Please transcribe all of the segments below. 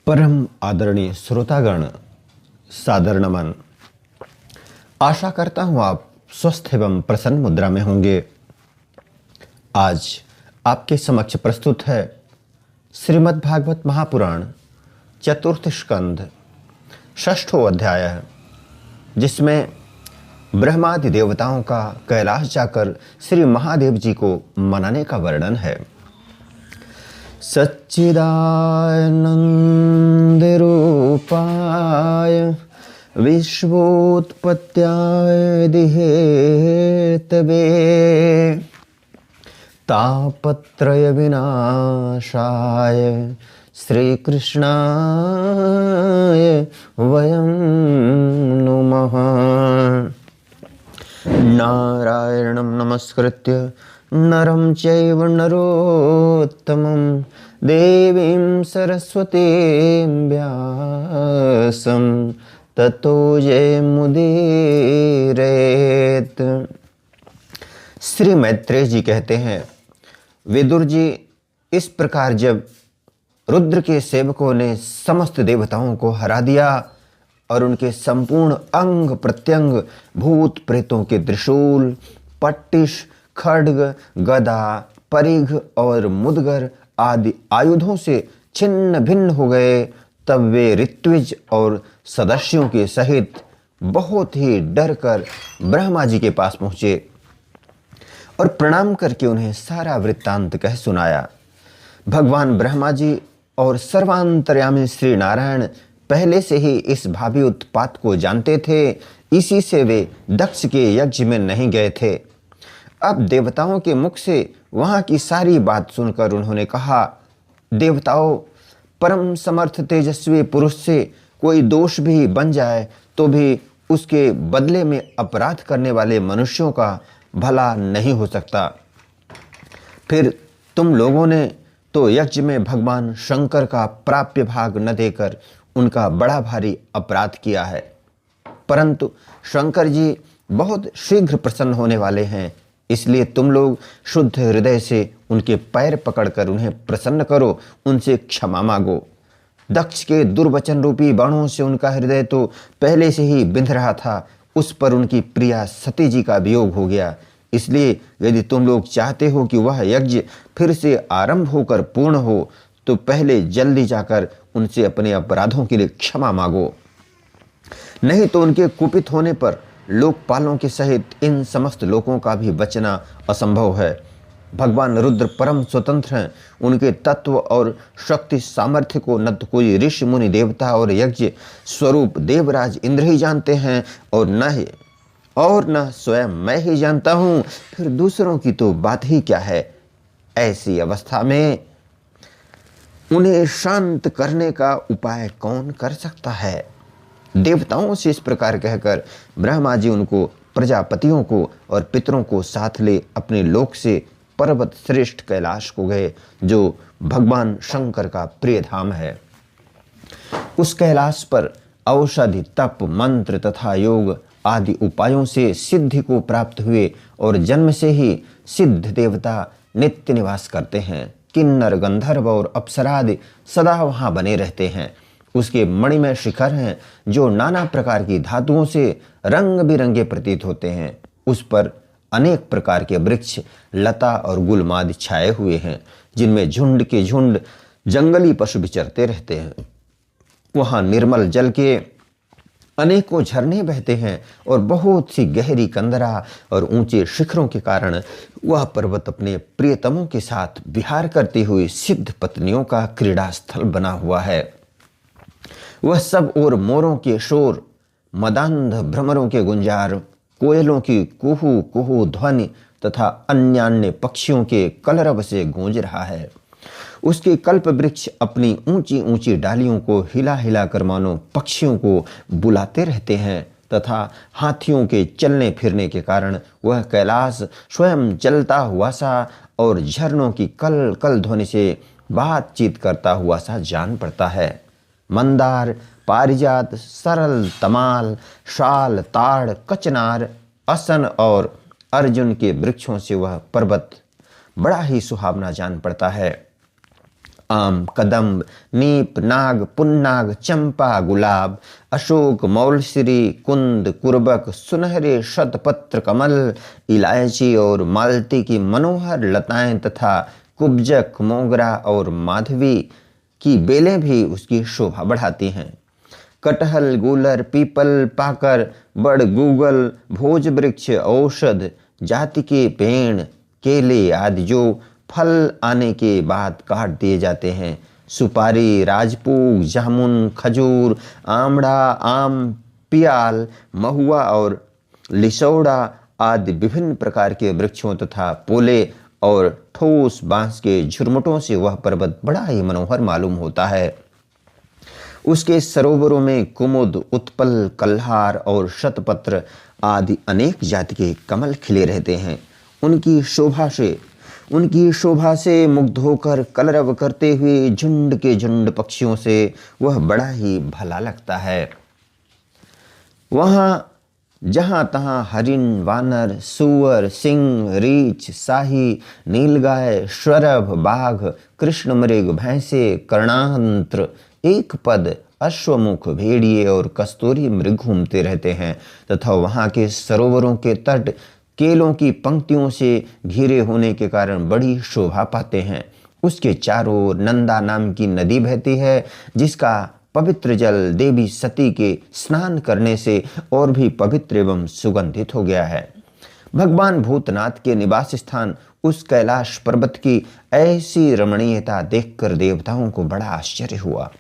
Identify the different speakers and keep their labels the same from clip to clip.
Speaker 1: परम आदरणीय श्रोतागण, सादर नमन। आशा करता हूं आप स्वस्थ एवं प्रसन्न मुद्रा में होंगे। आज आपके समक्ष प्रस्तुत है श्रीमद् भागवत महापुराण चतुर्थ स्कंध षष्ठों अध्याय, जिसमें ब्रह्मादि देवताओं का कैलाश जाकर श्री महादेव जी को मनाने का वर्णन है। सच्चिदानन्दरूपाय विश्वोत्पत्त्याय दिहेतवे तापत्रय विनाशाय श्रीकृष्णाय वयं नुमः। नारायणं नमस्कृत्य नरं चैव नरोत्तमं देवीं सरस्वतीं व्यासं ततो जयमुदीरयेत्। श्री मैत्रेय जी कहते हैं, विदुर जी, इस प्रकार जब रुद्र के सेवकों ने समस्त देवताओं को हरा दिया और उनके संपूर्ण अंग प्रत्यंग भूत प्रेतों के त्रिशूल, पट्टिश, खड्ग, गदा, परिघ और मुदगर आदि आयुधों से छिन्न भिन्न हो गए, तब वे ऋत्विज और सदस्यों के सहित बहुत ही डर कर ब्रह्मा जी के पास पहुंचे और प्रणाम करके उन्हें सारा वृत्तांत कह सुनाया। भगवान ब्रह्मा जी और सर्वांतर्यामी श्री नारायण पहले से ही इस भावी उत्पात को जानते थे, इसी से वे दक्ष के यज्ञ में नहीं गए थे। अब देवताओं के मुख से वहां की सारी बात सुनकर उन्होंने कहा, देवताओं, परम समर्थ तेजस्वी पुरुष से कोई दोष भी बन जाए तो भी उसके बदले में अपराध करने वाले मनुष्यों का भला नहीं हो सकता। फिर तुम लोगों ने तो यज्ञ में भगवान शंकर का प्राप्य भाग न देकर उनका बड़ा भारी अपराध किया है, परंतु शंकर जी बहुत शीघ्र प्रसन्न होने वाले हैं, इसलिए तुम लोग शुद्ध हृदय से उनके पैर पकड़कर उन्हें प्रसन्न करो, उनसे क्षमा मांगो। दक्ष के दुर्वचन रूपी बाणों से उनका हृदय तो पहले से ही बिंध रहा था, उस पर उनकी प्रिया सती जी का वियोग हो गया। इसलिए यदि तुम लोग चाहते हो कि वह यज्ञ फिर से आरंभ होकर पूर्ण हो, तो पहले जल्दी जाकर उनसे अपने अपराधों के लिए क्षमा मांगो, नहीं तो उनके कुपित होने पर लोकपालों के सहित इन समस्त लोकों का भी बचना असंभव है। भगवान रुद्र परम स्वतंत्र हैं, उनके तत्व और शक्ति सामर्थ्य को न तो कोई ऋषि मुनि देवता और यज्ञ स्वरूप देवराज इंद्र ही जानते हैं और न स्वयं मैं ही जानता हूँ, फिर दूसरों की तो बात ही क्या है। ऐसी अवस्था में उन्हें शांत करने का उपाय कौन कर सकता है। देवताओं से इस प्रकार कहकर ब्रह्मा जी उनको, प्रजापतियों को और पितरों को साथ ले अपने लोक से पर्वत श्रेष्ठ कैलाश को गए, जो भगवान शंकर का प्रिय धाम है। उस कैलाश पर औषधि, तप, मंत्र तथा योग आदि उपायों से सिद्धि को प्राप्त हुए और जन्म से ही सिद्ध देवता नित्य निवास करते हैं। किन्नर, गंधर्व और अप्सरादि सदा वहां बने रहते हैं। उसके मणिमय शिखर हैं, जो नाना प्रकार की धातुओं से रंग बिरंगे प्रतीत होते हैं। उस पर अनेक प्रकार के वृक्ष, लता और गुलमादि छाए हुए हैं, जिनमें झुंड के झुंड जंगली पशु विचरते रहते हैं। वहां निर्मल जल के अनेकों झरने बहते हैं और बहुत सी गहरी कंदरा और ऊंचे शिखरों के कारण वह पर्वत अपने प्रियतमों के साथ विहार करती हुई सिद्ध पत्नियों का क्रीड़ा स्थल बना हुआ है। वह सब ओर मोरों के शोर, मदांध भ्रमरों के गुंजार, कोयलों की कुहू कुहू ध्वनि तथा अन्य पक्षियों के कलरव से गूंज रहा है। उसके कल्प वृक्ष अपनी ऊंची ऊंची डालियों को हिला हिला कर मानो पक्षियों को बुलाते रहते हैं तथा हाथियों के चलने फिरने के कारण वह कैलाश स्वयं चलता हुआ सा और झरनों की कल कल ध्वनि से बातचीत करता हुआ सा जान पड़ता है। मंदार, पारिजात, सरल, तमाल, शाल, ताड़, कचनार, असन और अर्जुन के वृक्षों से वह पर्वत बड़ा ही सुहावना जान पड़ता है। आम, कदम्ब, नीप, नाग, पुन्नाग, चंपा, गुलाब, अशोक, मौलश्री, कुंद, कुर्बक, सुनहरे शतपत्र कमल, इलायची और मालती की मनोहर लताएं तथा कुब्जक, मोगरा और माधवी की बेलें भी उसकी शोभा बढ़ाती हैं। कटहल, गूलर, पीपल, पाकर, बड़, गूगल, भोज वृक्ष, औषध जाति के पेड़, केले आदि जो फल आने के बाद काट दिए जाते हैं, सुपारी, राजपूग, जामुन, खजूर, आमड़ा, आम, पियाल, महुआ और लिसौड़ा आदि विभिन्न प्रकार के वृक्षों तथा पोले और ठोस बांस के झुरमुटों से वह पर्वत बड़ा ही मनोहर मालूम होता है। उसके सरोवरों में कुमुद, उत्पल, कल्हार और शतपत्र आदि अनेक जाति के कमल खिले रहते हैं। उनकी शोभा से मुग्ध होकर कलरव करते हुए झुंड के झुंड पक्षियों से वह बड़ा ही भला लगता है। वहाँ जहाँ तहाँ हरिण, वानर, सूअर, सिंह, रीछ, शाही, नीलगाय, श्वरभ, बाघ, कृष्णमृग, भैंसे, कर्णांत्र, एक पद, अश्वमुख, भेड़िए और कस्तूरी मृग घूमते रहते हैं तथा वहाँ के सरोवरों के तट केलों की पंक्तियों से घिरे होने के कारण बड़ी शोभा पाते हैं। उसके चारों ओर नंदा नाम की नदी बहती है, जिसका पवित्र जल देवी सती के स्नान करने से और भी पवित्र एवं सुगंधित हो गया है। भगवान भूतनाथ के निवास स्थान उस कैलाश पर्वत की ऐसी रमणीयता देखकर देवताओं को बड़ा आश्चर्य हुआ।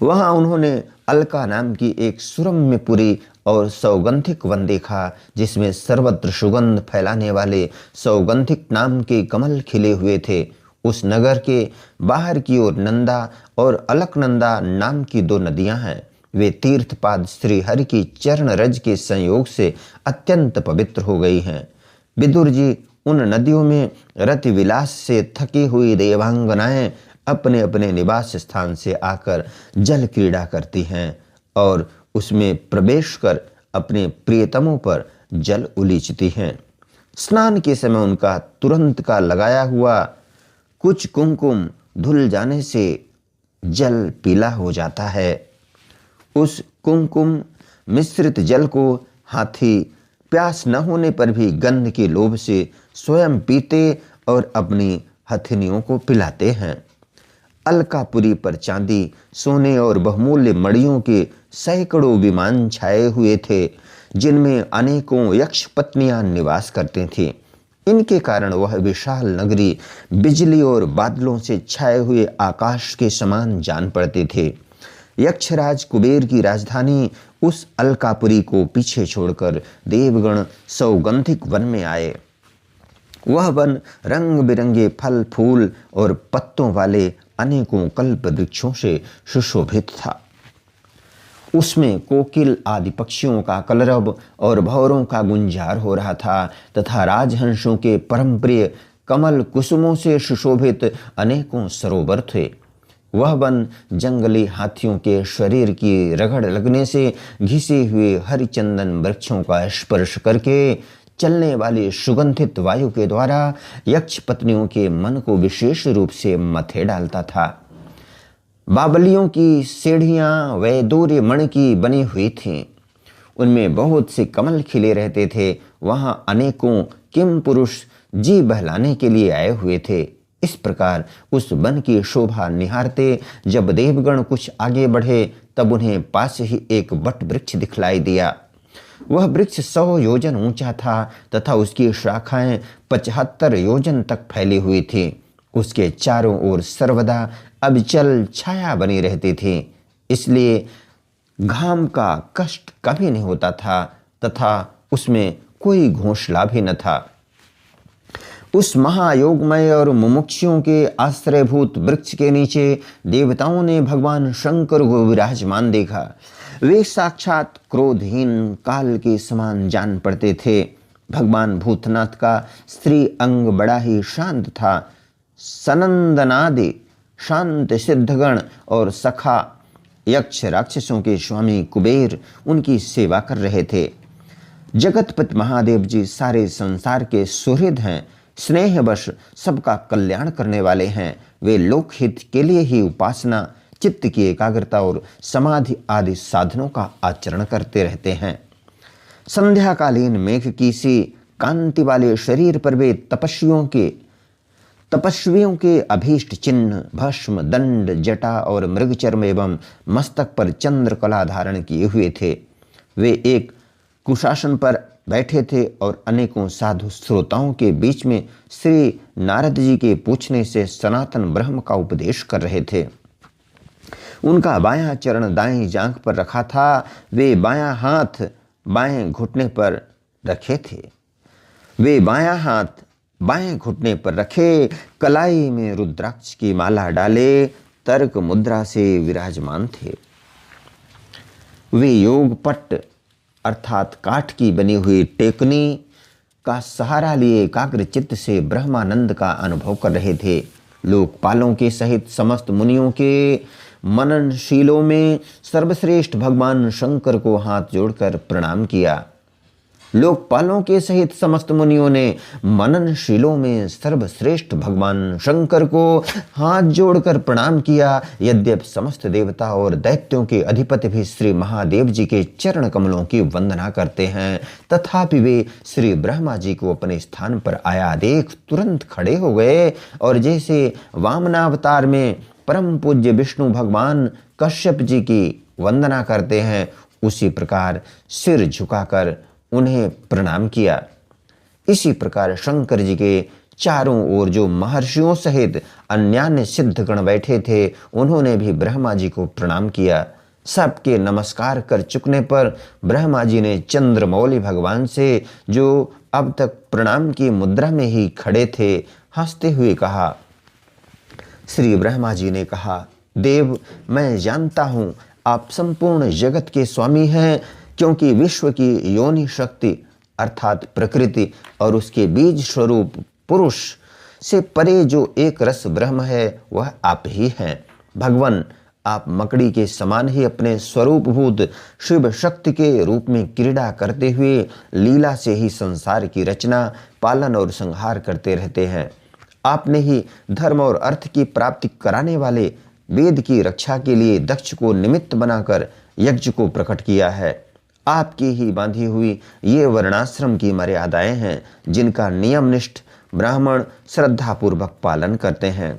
Speaker 1: वहां उन्होंने अलका नाम की एक सुरम्यपुरी और सौगंधिक वन देखा, जिसमें सर्वत्र सुगंध फैलाने वाले सौगंधिक नाम के कमल खिले हुए थे। उस नगर के बाहर की ओर नंदा और अलकनंदा नाम की दो नदियां हैं। वे तीर्थपाद श्री हरि की चरण रज के संयोग से अत्यंत पवित्र हो गई हैं। विदुर जी, उन नदियों में रति विलास से थकी हुई देवांगनाएं अपने अपने निवास स्थान से आकर जल क्रीड़ा करती हैं और उसमें प्रवेश कर अपने प्रियतमों पर जल उलीचती हैं। स्नान के समय उनका तुरंत का लगाया हुआ कुछ कुमकुम धुल जाने से जल पीला हो जाता है। उस कुमकुम मिश्रित जल को हाथी प्यास न होने पर भी गंध के लोभ से स्वयं पीते और अपनी हथिनियों को पिलाते हैं। अलकापुरी पर चांदी, सोने और बहुमूल्य मणियों के सैकड़ों विमान छाए हुए थे, जिनमें अनेकों यक्ष पत्नियां निवास करती थीं। इनके कारण वह विशाल नगरी बिजली और बादलों से छाए हुए आकाश के समान जान पड़ते थे। यक्षराज कुबेर की राजधानी उस अलकापुरी को पीछे छोड़कर देवगण सौगंधिक वन में आए। वह वन रंग बिरंगे फल, फूल और पत्तों वाले अनेकों कल्प वृक्षों से सुशोभित था। उसमें कोकिल आदि पक्षियों का कलरव और भौरों का गुंजार हो रहा था तथा राजहंसों के परम प्रिय कमल कुसुमों से सुशोभित अनेकों सरोवर थे। वह वन जंगली हाथियों के शरीर की रगड़ लगने से घिसे हुए हरिचंदन वृक्षों का स्पर्श करके चलने वाली सुगंधित वायु के द्वारा यक्ष पत्नियों के मन को विशेष रूप से मथे डालता था। बावलियों की सीढ़ियां वैदूर्य मणि की बनी हुई थीं। उनमें बहुत से कमल खिले रहते थे। वहां अनेकों किम पुरुष जी बहलाने के लिए आए हुए थे। इस प्रकार उस वन की शोभा निहारते जब देवगण कुछ आगे बढ़े, तब उन्हें पास ही एक वट वृक्ष दिखलाई दिया। वह वृक्ष 100 योजन ऊंचा था तथा उसकी शाखाएं 75 योजन तक फैली हुई थी। उसके चारों ओर सर्वदा अविचल छाया बनी रहती थी, इसलिए घाम का कष्ट कभी नहीं होता था तथा उसमें कोई घोंसला भी न था। उस महायोगमय और मुमुक्षुओं के आश्रयभूत वृक्ष के नीचे देवताओं ने भगवान शंकर को विराजमान देखा। वे साक्षात क्रोधहीन काल के समान जान पड़ते थे। भगवान भूतनाथ का स्त्री अंग बड़ा ही शांत था। सनंदनादि शांत सिद्धगण और सखा यक्ष राक्षसों के स्वामी कुबेर उनकी सेवा कर रहे थे। जगतपति महादेव जी सारे संसार के सुहृद हैं, स्नेहवश सबका कल्याण करने वाले हैं। वे लोकहित के लिए ही उपासना, चित्त की एकाग्रता और समाधि आदि साधनों का आचरण करते रहते हैं। संध्याकालीन मेघ की सी कांति वाले शरीर पर वे तपस्वियों के अभीष्ट चिन्ह, भस्म, दंड, जटा और मृगचर्म एवं मस्तक पर चंद्रकला धारण किए हुए थे। वे एक कुशासन पर बैठे थे और अनेकों साधु श्रोताओं के बीच में श्री नारद जी के पूछने से सनातन ब्रह्म का उपदेश कर रहे थे। उनका बायां चरण दाएं जांघ पर रखा था। वे बायां हाथ बाएं घुटने पर रखे थे। वे बायां हाथ बाएं घुटने पर रखे, कलाई में रुद्राक्ष की माला डाले, तर्क मुद्रा से विराजमान थे। वे योग पट्ट अर्थात काठ की बनी हुई टेकनी का सहारा लिए एकाग्र चित्त से ब्रह्मानंद का अनुभव कर रहे थे। लोकपालों के सहित समस्त मुनियों के मननशीलों में सर्वश्रेष्ठ भगवान शंकर को हाथ जोड़कर प्रणाम किया। लोकपालों के सहित समस्त मुनियों ने मननशीलों में सर्वश्रेष्ठ भगवान शंकर को हाथ जोड़कर प्रणाम किया। यद्यपि समस्त देवता और दैत्यों के अधिपति भी श्री महादेव जी के चरण कमलों की वंदना करते हैं, तथापि वे श्री ब्रह्मा जी को अपने स्थान पर आया देख तुरंत खड़े हो गए और जैसे वामनावतार में परम पूज्य विष्णु भगवान कश्यप जी की वंदना करते हैं, उसी प्रकार सिर झुकाकर उन्हें प्रणाम किया। इसी प्रकार शंकर जी के चारों ओर जो महर्षियों सहित अन्यान्य सिद्धगण बैठे थे, उन्होंने भी ब्रह्मा जी को प्रणाम किया। सबके नमस्कार कर चुकने पर ब्रह्मा जी ने चंद्रमौली भगवान से, जो अब तक प्रणाम की मुद्रा में ही खड़े थे, हंसते हुए कहा। श्री ब्रह्मा जी ने कहा, देव, मैं जानता हूँ आप संपूर्ण जगत के स्वामी हैं, क्योंकि विश्व की योनि शक्ति अर्थात प्रकृति और उसके बीज स्वरूप पुरुष से परे जो एक रस ब्रह्म है, वह आप ही हैं। भगवान, आप मकड़ी के समान ही अपने स्वरूपभूत शिव शक्ति के रूप में क्रीड़ा करते हुए लीला से ही संसार की रचना, पालन और संहार करते रहते हैं। आपने ही धर्म और अर्थ की प्राप्ति कराने वाले वेद की रक्षा के लिए दक्ष को निमित्त बनाकर यज्ञ को प्रकट किया है। आपकी ही बांधी हुई ये वर्णाश्रम की मर्यादाएं हैं, जिनका नियमनिष्ठ ब्राह्मण श्रद्धापूर्वक पालन करते हैं।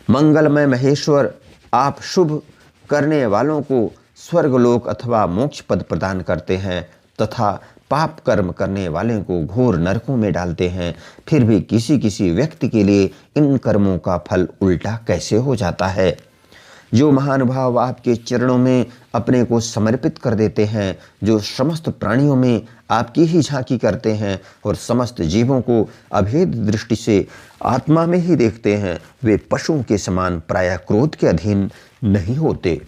Speaker 1: मंगलमय महेश्वर, आप शुभ करने वालों को स्वर्गलोक अथवा मोक्ष पद प्रदान करते हैं तथा पाप कर्म करने वाले को घोर नरकों में डालते हैं। फिर भी किसी किसी व्यक्ति के लिए इन कर्मों का फल उल्टा कैसे हो जाता है। जो महानुभाव आपके चरणों में अपने को समर्पित कर देते हैं, जो समस्त प्राणियों में आपकी ही झांकी करते हैं और समस्त जीवों को अभेद दृष्टि से आत्मा में ही देखते हैं, वे पशुओं के समान प्रायः क्रोध के अधीन नहीं होते।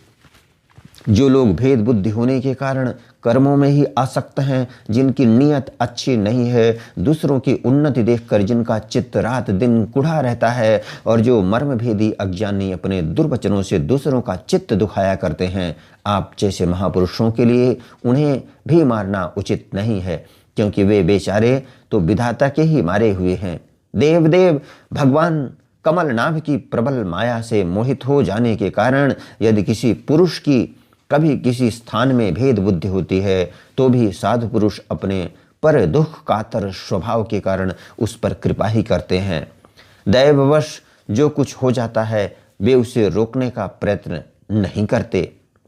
Speaker 1: जो लोग भेद बुद्धि होने के कारण कर्मों में ही आसक्त हैं, जिनकी नीयत अच्छी नहीं है, दूसरों की उन्नति देखकर जिनका चित्त रात दिन कुढ़ा रहता है और जो मर्मभेदी अज्ञानी अपने दुर्वचनों से दूसरों का चित्त दुखाया करते हैं, आप जैसे महापुरुषों के लिए उन्हें भी मारना उचित नहीं है, क्योंकि वे बेचारे तो विधाता के ही मारे हुए हैं। देव भगवान कमलनाभ की प्रबल माया से मोहित हो जाने के कारण यदि किसी पुरुष की कभी किसी स्थान में भेद बुद्धि होती है, तो भी साधु पुरुष अपने पर दुख कातर स्वभाव के कारण उस पर कृपा ही करते हैं। दैववश जो कुछ हो जाता है, वे उसे रोकने का प्रयत्न नहीं करते।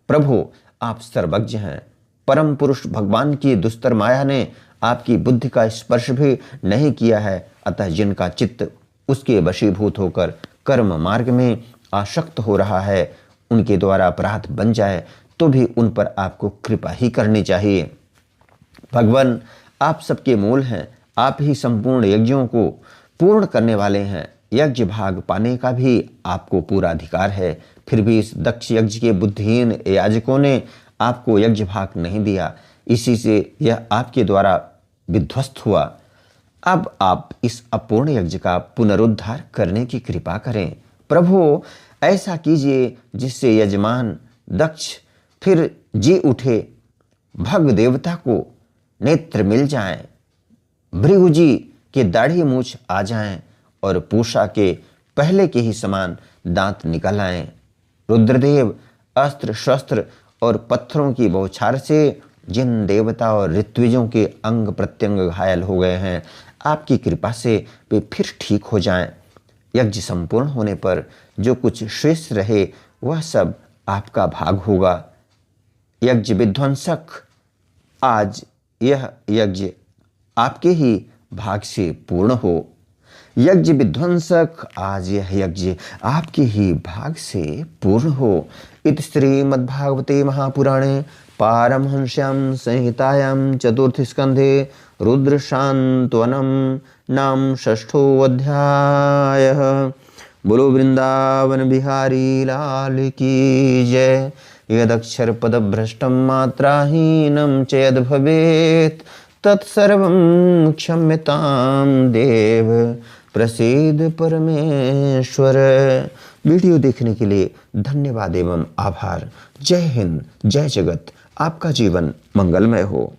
Speaker 1: प्रभु, आप सर्वज्ञ हैं। परम पुरुष भगवान की दुस्तर माया ने आपकी बुद्धि का स्पर्श भी नहीं किया है, अतः जिनका चित्त उसके वशीभूत होकर कर्म मार्ग में आसक्त हो रहा है, उनके द्वारा अपराध बन जाए तो भी उन पर आपको कृपा ही करनी चाहिए। भगवान, आप सबके मूल हैं, आप ही संपूर्ण यज्ञों को पूर्ण करने वाले हैं। यज्ञ भाग पाने का भी आपको पूरा अधिकार है, फिर भी इस दक्ष यज्ञ के बुद्धिहीन याजकों ने आपको यज्ञ भाग नहीं दिया, इसी से यह आपके द्वारा विध्वस्त हुआ। अब आप इस अपूर्ण यज्ञ का पुनरुद्धार करने की कृपा करें। प्रभु, ऐसा कीजिए जिससे यजमान दक्ष फिर जी उठे, भग देवता को नेत्र मिल जाएं, भृगु जी के दाढ़ी मूछ आ जाएं और पूषा के पहले के ही समान दांत निकल आए। रुद्रदेव अस्त्र शस्त्र और पत्थरों की बौछार से जिन देवता और ऋत्विजों के अंग प्रत्यंग घायल हो गए हैं, आपकी कृपा से वे फिर ठीक हो जाएं। यज्ञ संपूर्ण होने पर जो कुछ शेष रहे वह सब आपका भाग होगा। यज्ञ विध्वंसक, आज यह यज्ञ आपके ही भाग से पूर्ण हो। यज्ञ विध्वंसक, आज यह यज्ञ आपके ही भाग से पूर्ण हो। इति श्रीमद्भागवते महापुराणे पारमहंस्यां संहितायां चतुर्थ स्कंधे रुद्र शांत्वनं नाम षष्ठोऽध्यायः। बोलो वृंदावन बिहारी लाल की जय। यदक्षर पदभ्रष्टं मात्राहीनं च यद् भवेत् तत्सर्वं क्षम्यतां देव प्रसीद परमेश्वर। वीडियो देखने के लिए धन्यवाद एवं आभार। जय हिंद, जय जगत। आपका जीवन मंगलमय हो।